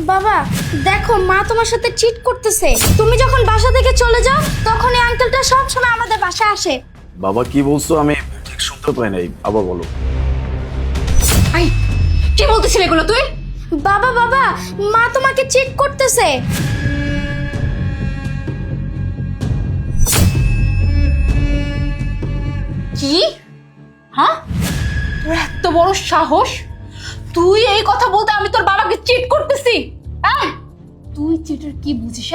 বাবা দেখো, মা তোমার সাথে চিট করতেছে। তুমি যখন বাসা থেকে চলে যাও তখন এই আঙ্কেলটা সব সময় আমাদের বাসায় আসে। বাবা কি বলছো আমি ঠিক শুনতে পাই নাই, আবার বলো। আই কি বলতেছিস এগুলো তুই? বাবা বাবা, মা তোমাকে চিট করতেছে। কি? হ্যাঁ, তোর এত বড় সাহস, তুই এই কথা বলতে আমি তোর বাবাকে চিট করতেছি? হ্যাঁ, তুই চিটের কি বুঝিস?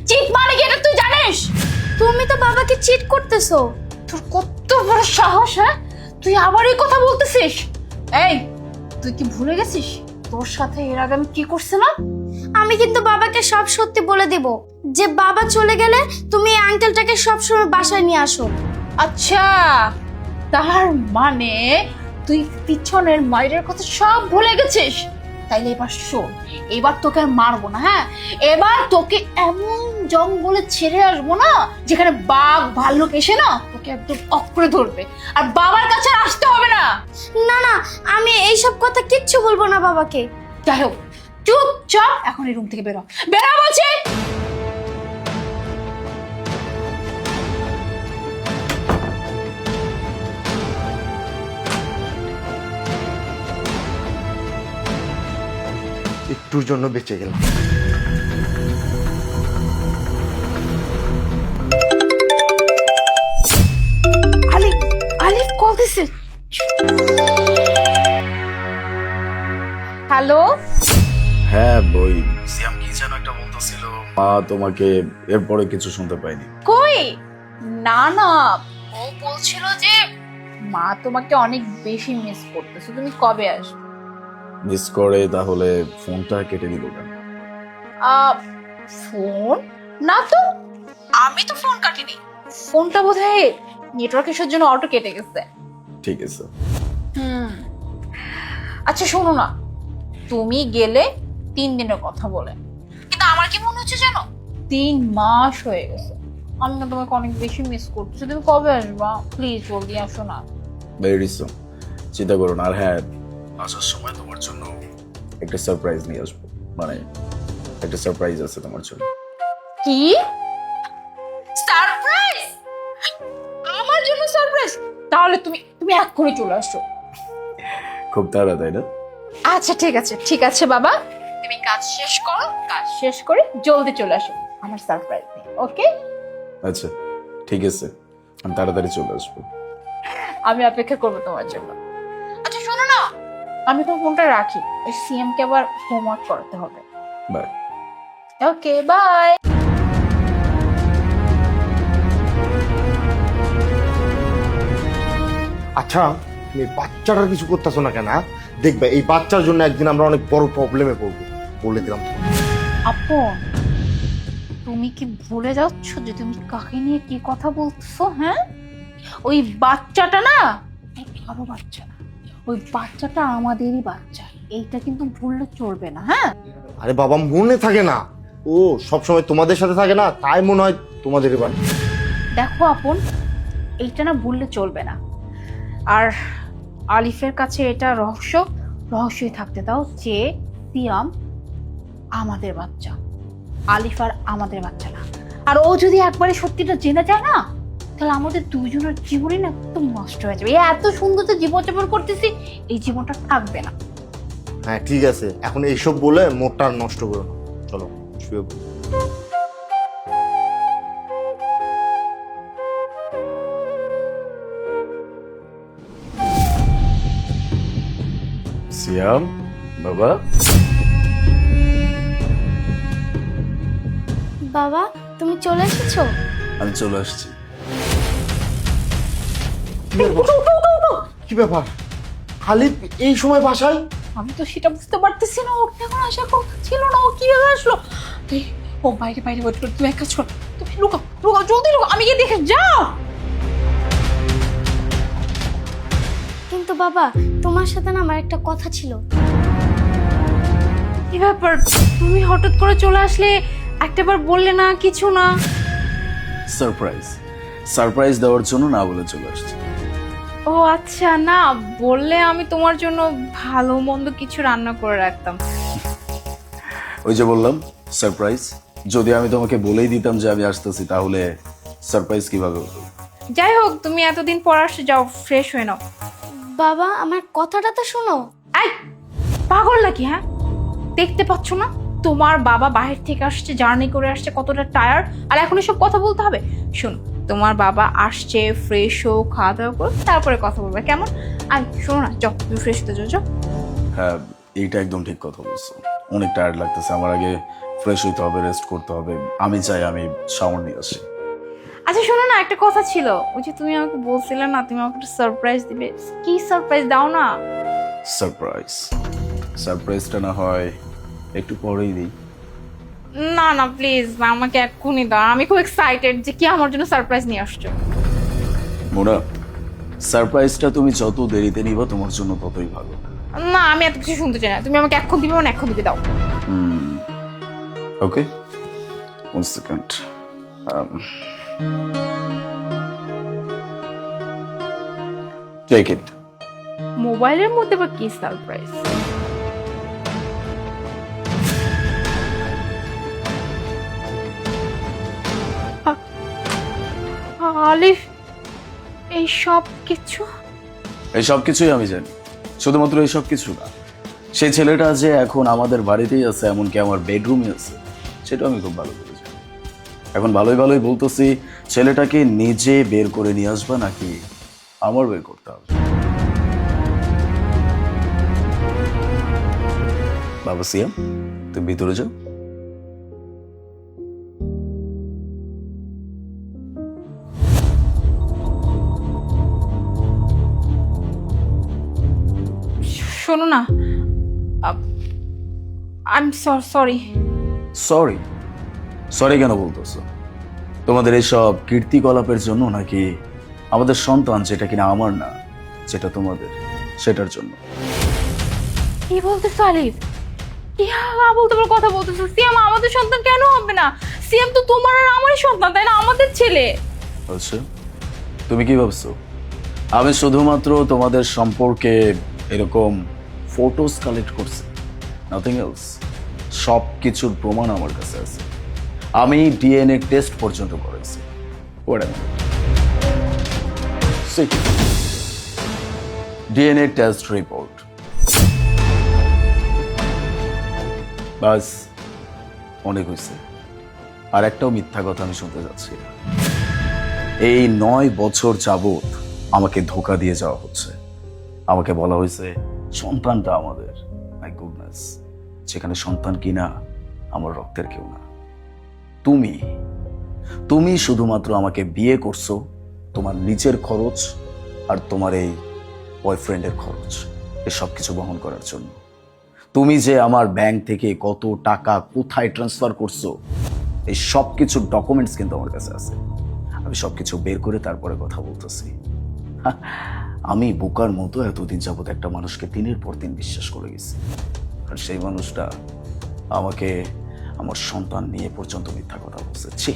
চিট মানে কি এটা তুই জানিস? তুমি তো বাবাকে চিট করতেছো। তোর কত বড় সাহস! হ্যাঁ, তুই আবার এই কথা বলতেছিস? এই, তুই কি ভুলে গেছিস তোর সাথে এর আগে আমি কি করছিলাম? আমি কিন্তু বাবাকে সব সত্যি বলে দেব, যে বাবা চলে গেলে তুমি এই আঙ্কেলটাকে সবসময় বাসায় নিয়ে আসো। আচ্ছা, তার মানে তুই পিছনের মায়ের কথা সব ভুলে গেছিস? তাইলে এবার শোন, এবার তোকে আর মারবো না। হ্যাঁ, এবার তোকে এমন জঙ্গলে ছেড়ে আসবো না যেখানে বাঘ ভাল্লুক এসে না তোকে একদম অক্রে ধরবে, আর বাবার কাছে আর আসতে হবে না। না না, আমি এইসব কথা কিচ্ছু বলবো না বাবাকে। যাই হোক, চুপচাপ এখন এই রুম থেকে বেরো, বেরো বলছি। একটুর জন্য বেঁচে গেলাম। আলিফ, আলিফ কল দিছে। হ্যালো, হ্যাঁ বই, সিয়াম কি যেন একটা বলতেছিল, মা তোমাকে, এরপরে কিছু শুনতে পাইনি। কই? না না, ও বলছিল যে মা তোমাকে অনেক বেশি মিস করতেছে, তুমি কবে আসবে? মিস করে তাহলে ফোনটা কেটে দিল কেন? ফোন না তো, আমি তো ফোন কাটিনি। ফোনটা বোধহয় নেটওয়ার্ক ইস্যুর জন্য অটো কেটে গেছে। ঠিক আছে। হুম, আচ্ছা শোনো না, তুমি গেলে 3 দিনের কথা বলে, কিন্তু আমার কি মনে হচ্ছে জানো, 3 মাস হয়ে গেছে। আমি না তোমাকে অনেক বেশি মিস করতেছি, তুমি কবে আসবা? প্লিজ জলদি আসো না। ভেরি সুন, চিন্তা করো না। আর হ্যাঁ, আসার সময় তোমার জন্য একটা সারপ্রাইজ নিয়ে আসবো, মানে একটা সারপ্রাইজ আছে তোমার জন্য। কি সারপ্রাইজ? আমার জন্য সারপ্রাইজ? তাহলে তুমি তুমি এক্ষুনি চলে আসো। খুব তাড়া, তাই না? আচ্ছা ঠিক আছে, ঠিক আছে বাবা, তুমি কাজ শেষ করো, কাজ শেষ করে জলদি চলে আসো আমার সারপ্রাইজ নিয়ে, ওকে? আচ্ছা ঠিক আছে, আমি তাড়াতাড়ি চলে আসবো। আমি অপেক্ষা করবো তোমার জন্য। আচ্ছা শোনো না, আমি তো ফোনটা রাখি, সিএম কে আবার হোমওয়ার্ক করাতে হবে। বাই। Okay, bye. আচ্ছা, তুমি এই বাচ্চাটার কিছু করতেছো না কেন? দেখবে এই বাচ্চার জন্য একদিন আমরা অনেক বড় প্রবলেমে পড়বো, বলে দিলাম তোমাকে। আপন, তুমি কি ভুলে যাচ্ছ যে তুমি কাকে নিয়ে কি কথা বলছো? হ্যাঁ, ওই বাচ্চাটা না কারো বাচ্চা না, ওই বাচ্চাটা আমাদেরই বাচ্চা, এইটা কিন্তু ভুললে চলবে না। হ্যাঁ, আরে বাবা, মনে থাকে না, ও সবসময় তোমাদের সাথে থাকে না, তাই মনে হয় তোমাদের বাড়ি। দেখো আপন, এইটা না ভুললে চলবে না। আর আলিফের কাছে এটা রহস্যই থাকতে দাও যে সিয়াম আমাদের বাচ্চা, আলিফ আর আমাদের বাচ্চা না। আর ও যদি একবারে সত্যিটা জেনে যায় না, তাহলে আমাদের দুইজনের জীবনই না একদম নষ্ট হয়ে যাবে। এই এত সুন্দর যে জীবনযাপন করতেছি, এই জীবনটা থাকবে না। হ্যাঁ ঠিক আছে, এখন এইসব বলে মোটটা আর নষ্ট করো না, চলো শুয়ে পড়ি। সিয়াম বাবা। বাবা তুমি চলে এসেছো? আমি চলে আসছি। কি ব্যাপার, আলিফ এই সময় বাসায়? আমি তো সেটা বুঝতে পারতেছি না, ওর এখন আসার কথা ছিল না, ও কিভাবে আসলো? এই, ও বাইরে বাইরে ওয়েট করো, তুমি এক কাজ করো, তুমি লুকাও লুকাও, জলদি লুকাও, আমি গিয়ে দেখে যাও। কিন্তু বাবা, তোমার সাথে না আমার একটা কথা ছিল। কি ব্যাপার, তুমি হঠাৎ করে চলে আসলে, একটাবার বললে না, কিছু না? সারপ্রাইজ, সারপ্রাইজ দেওয়ার জন্য না বলে চলে আসছি। ও আচ্ছা, না বললে আমি তোমার জন্য ভালো মন্দ কিছু রান্না করে রাখতাম। ওই যে বললাম সারপ্রাইজ। যদি আমি তোমাকে বলেই দিতাম যে আমি আসতেছি তাহলে সারপ্রাইজ কিভাবে হতো? যাই হোক, তুমি এতদিন পর আসছে, যাও ফ্রেশ হয়ে নাও। বাবা আমার কথাটা তো শোনো। আই, পাগল নাকি? হ্যাঁ, দেখতে পাচ্ছ না তোমার বাবা বাহির থেকে আসছে, জার্নি করে আসছে, কতটা টায়ার, আর এখন এসব কথা বলতে হবে? শোন, তোমার বাবা আসছে, ফ্রেশ হো, খাওয়া দাওয়া করো, তারপরে কথা বলবে, কেমন? আই শোনো না, যাও তুমি ফ্রেশ হতে যাও, যাও। হ্যাঁ, এইটা একদম ঠিক কথা বলছো। অনেক টায়ার্ড লাগতেছে, আমার আগে ফ্রেশ হইতে হবে, রেস্ট করতে হবে। আমি চাই আমি শাওয়ার নিয়ে আসি। আচ্ছা শোনো না, একটা কথা ছিল, ওই যে তুমি আমাকে বলছিলে না তুমি আমাকে একটা সারপ্রাইজ দিবে, কি সারপ্রাইজ দাও না। সারপ্রাইজ? সারপ্রাইজটা না হয় একটু পরেই দিই। না না প্লিজ, আমাকে এক্ষুনি দাও, আমি খুব এক্সাইটেড যে কি আমার জন্য সারপ্রাইজ নিয়ে আসছো। মোনা, সারপ্রাইজটা তুমি যত দেরিতে নিবা তোমার জন্য ততই ভালো। না, আমি এত কিছু শুনতে চাই না, তুমি আমাকে এখন দিবে, মানে এখন দিবে, দাও। Okay, 1 second. Take it. মোবাইলের মধ্যে বা কি সারপ্রাইজ? আলিফ, এই সব কিছু? এই সব কিছুই আমি জানি, শুধুমাত্র এই সব কিছু না, সেই ছেলেটা যে এখন আমাদের বাড়িতেই আছে, এমনকি আমার বেডরুমে আছে, সেটা আমি খুব ভালো করে জানি। এখন ভালোই ভালোই বলতেছি, ছেলেটাকে নিজে বের করে নিয়ে আসবা নাকি আমার বের করতে হবে? বাবা সিয়াম, তুমি ভিতরে যাও। শোনো না, I am sorry. Sorry? Sorry কেন বলতেছো? তোমাদের এইসব কীর্তিকলাপের জন্য নাকি আমাদের সন্তান, যেটা কিনা আমার না, যেটা তোমাদের, সেটার জন্য? কি বলতেছো আলিফ? কি বলতে পারো কথা বলতেছো? সিয়াম আমাদের সন্তান কেন হবে না? সিয়াম তো তোমার আর আমারই সন্তান, তাই না? আমাদের ছেলে। আচ্ছা, তুমি কি ভাবছো আমি শুধুমাত্র তোমাদের সম্পর্কে এরকম ফটোস কালেক্ট করছি? Nothing else. সব কিছুর প্রমাণ আমার কাছে আছে, আমি ডিএনএ টেস্ট পর্যন্ত করেছি। DNA test report. বাস, অনেক হয়েছে। আর একটাও মিথ্যা কথা আমি শুনতে যাচ্ছি না। এই 9 বছর যাবত আমাকে ধোকা দিয়ে যাওয়া হচ্ছে। আমাকে বলা হয়েছে সন্তানটা আমাদের। মাই গুডনেস, যেখানে সন্তান কিনা আমার রক্তের কেউ না। তুমি শুধুমাত্র আমাকে বিয়ে করছো তোমার নিজের খরচ আর তোমার এই বয়ফ্রেন্ডের খরচ, এসব কিছু বহন করার জন্য। তুমি যে আমার ব্যাংক থেকে কত টাকা কোথায় ট্রান্সফার করছো, এই সব কিছুর ডকুমেন্টস কিন্তু আমার কাছে আছে। আমি সবকিছু বের করে তারপরে কথা বলতেছি। আমি বোকার মতো এতদিন যাবত একটা মানুষকে দিনের পর দিন বিশ্বাস করে গেছি, আর সেই মানুষটা আমাকে আমার সন্তান নিয়ে পর্যন্ত মিথ্যা কথা বলছে। ছি,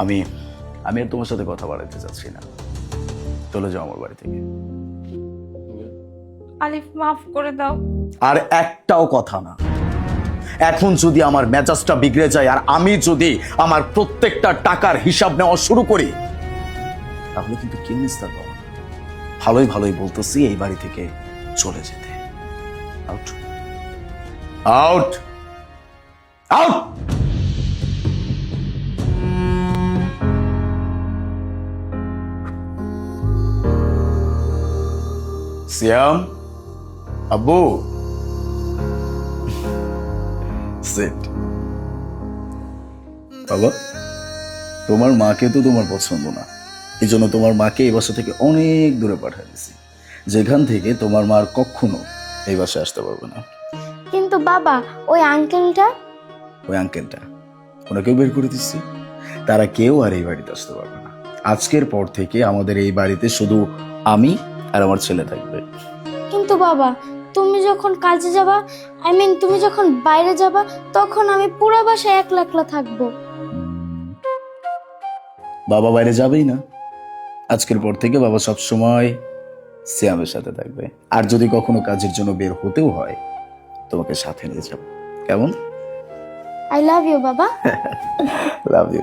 আমি আর তোমার সাথে কথা বাড়াতে চাচ্ছি না, চলে যাও আমার বাড়ি থেকে। আলিফ মাফ করে দাও। আর একটাও কথা না। এখন যদি আমার মেজাজটা বিগড়ে যায় আর আমি যদি আমার প্রত্যেকটা টাকার হিসাব নেওয়া শুরু করি, তাহলে কিন্তু কেউ নিস্তার পাবো না। ভালোই ভালোই বলতেছি এই বাড়ি থেকে চলে যেতে। Out, out, out. সিয়াম, আব্বু, সিট। বাবা, তোমার মাকে তো তোমার পছন্দ না, এই জন্য তোমার মাকে এই বাসা থেকে অনেক দূরে পাঠিয়ে দিছি, যেখান থেকে তোমার মা আর কখনো এই বাসায় আসতে পারবে না। কিন্তু বাবা, ওই আঙ্কেলটা? ওই আঙ্কেলটা, ওনাকেও বের করে দিচ্ছি। তারা কেউ আর এই বাড়িতে আসতে পারবে না। আজকের পর থেকে আমাদের এই বাড়িতে শুধু আমি আর আমার ছেলে থাকবে। কিন্তু বাবা, তুমি যখন কাজে যাবা, তুমি যখন বাইরে যাবা, তখন আমি পুরো বাসায় একলা একলা থাকবো। বাবা বাইরে যাবেই না। আজকের পর থেকে বাবা সব সময় সিয়ামের সাথে থাকবে। আর যদি কখনো কাজের জন্য বের হতেও হয়, তোমাকে সাথে নিয়ে যাব। কেমন? আই লাভ ইউ বাবা। Love you.